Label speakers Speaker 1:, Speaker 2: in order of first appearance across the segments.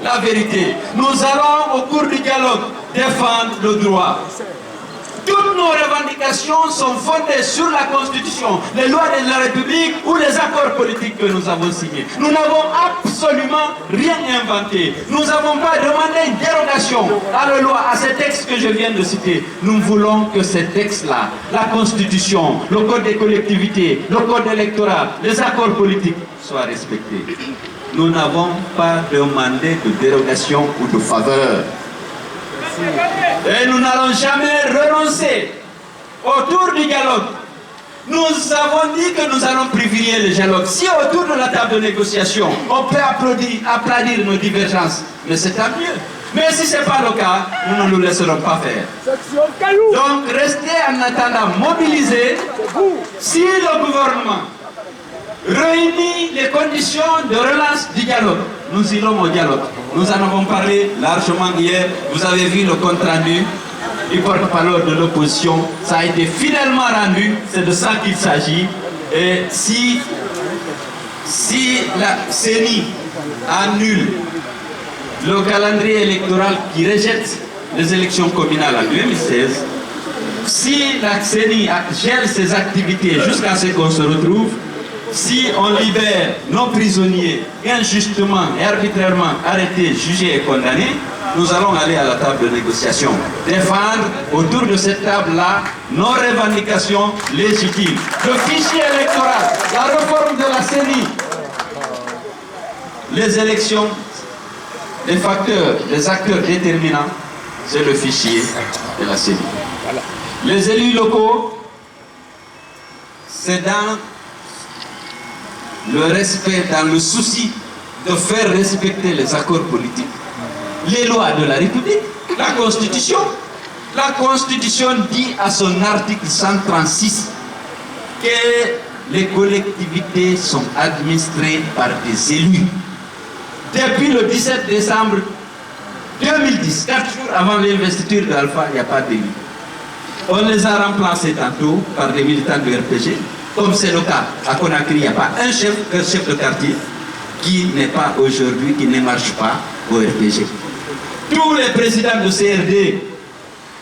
Speaker 1: la vérité. Nous allons, au cours du dialogue, défendre le droit. Toutes nos revendications sont fondées sur la Constitution, les lois de la République ou les accords politiques que nous avons signés. Nous n'avons absolument rien inventé. Nous n'avons pas demandé une dérogation à la loi, à ces textes que je viens de citer. Nous voulons que ces textes-là, la Constitution, le Code des collectivités, le Code électoral, les accords politiques soient respectés. Nous n'avons pas demandé de dérogation ou de faveur. Et nous n'allons jamais renoncer autour du dialogue. Nous avons dit que nous allons privilégier le dialogue. Si autour de la table de négociation, on peut applaudir nos divergences, mais c'est tant mieux. Mais si ce n'est pas le cas, nous ne nous laisserons pas faire. Donc restez en attendant mobilisés. Si le gouvernement réunit les conditions de relance du dialogue, nous irons au dialogue. Nous en avons parlé largement hier. Vous avez vu le compte rendu du porte-parole de l'opposition. Ça a été fidèlement rendu. C'est de ça qu'il s'agit. Et si la CENI annule le calendrier électoral qui rejette les élections communales en 2016, si la CENI gèle ses activités jusqu'à ce qu'on se retrouve, si on libère nos prisonniers injustement et arbitrairement arrêtés, jugés et condamnés, nous allons aller à la table de négociation. Défendre autour de cette table-là nos revendications légitimes. Le fichier électoral, la réforme de la CENI, les élections, les facteurs, les acteurs déterminants, c'est le fichier de la CENI. Les élus locaux, c'est dans le respect, dans le souci de faire respecter les accords politiques, les lois de la République, la Constitution. La Constitution dit à son article 136 que les collectivités sont administrées par des élus. Depuis le 17 décembre 2010, 4 jours avant l'investiture d'Alpha, il n'y a pas d'élus. On les a remplacés tantôt par des militants du RPG. Comme c'est le cas à Conakry, il n'y a pas un chef de quartier qui n'est pas aujourd'hui, qui ne marche pas au RPG. Tous les présidents de CRD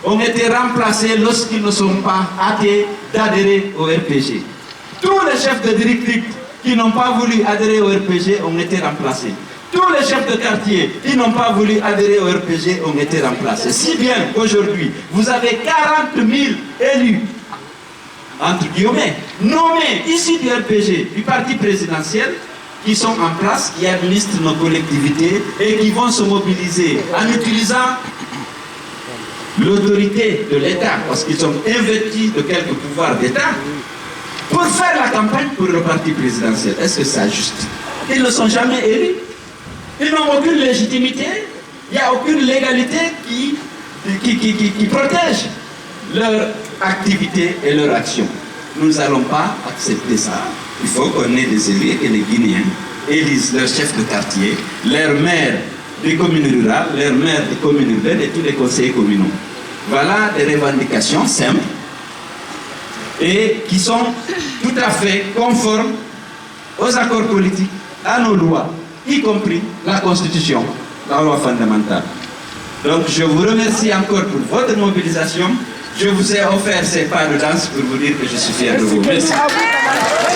Speaker 1: ont été remplacés lorsqu'ils ne sont pas hâtés d'adhérer au RPG. Tous les chefs de district qui n'ont pas voulu adhérer au RPG ont été remplacés. Tous les chefs de quartier qui n'ont pas voulu adhérer au RPG ont été remplacés. Si bien qu'aujourd'hui, vous avez 40 000 élus, entre guillemets, nommés ici du RPG, du parti présidentiel, qui sont en place, qui administrent nos collectivités et qui vont se mobiliser en utilisant l'autorité de l'État, parce qu'ils sont investis de quelques pouvoirs d'État, pour faire la campagne pour le parti présidentiel. Est-ce que c'est juste? Ils ne sont jamais élus. Ils n'ont aucune légitimité. Il n'y a aucune légalité qui protège leur activité et leur action. Nous n'allons pas accepter ça. Il faut qu'on ait des élus et que les Guinéens élisent leurs chefs de quartier, leurs maires des communes rurales, leurs maires des communes urbaines et tous les conseillers communaux. Voilà des revendications simples et qui sont tout à fait conformes aux accords politiques, à nos lois, y compris la Constitution, la loi fondamentale. Donc je vous remercie encore pour votre mobilisation. Je vous ai offert ces pas de danse pour vous dire que je suis fier de vous. Merci.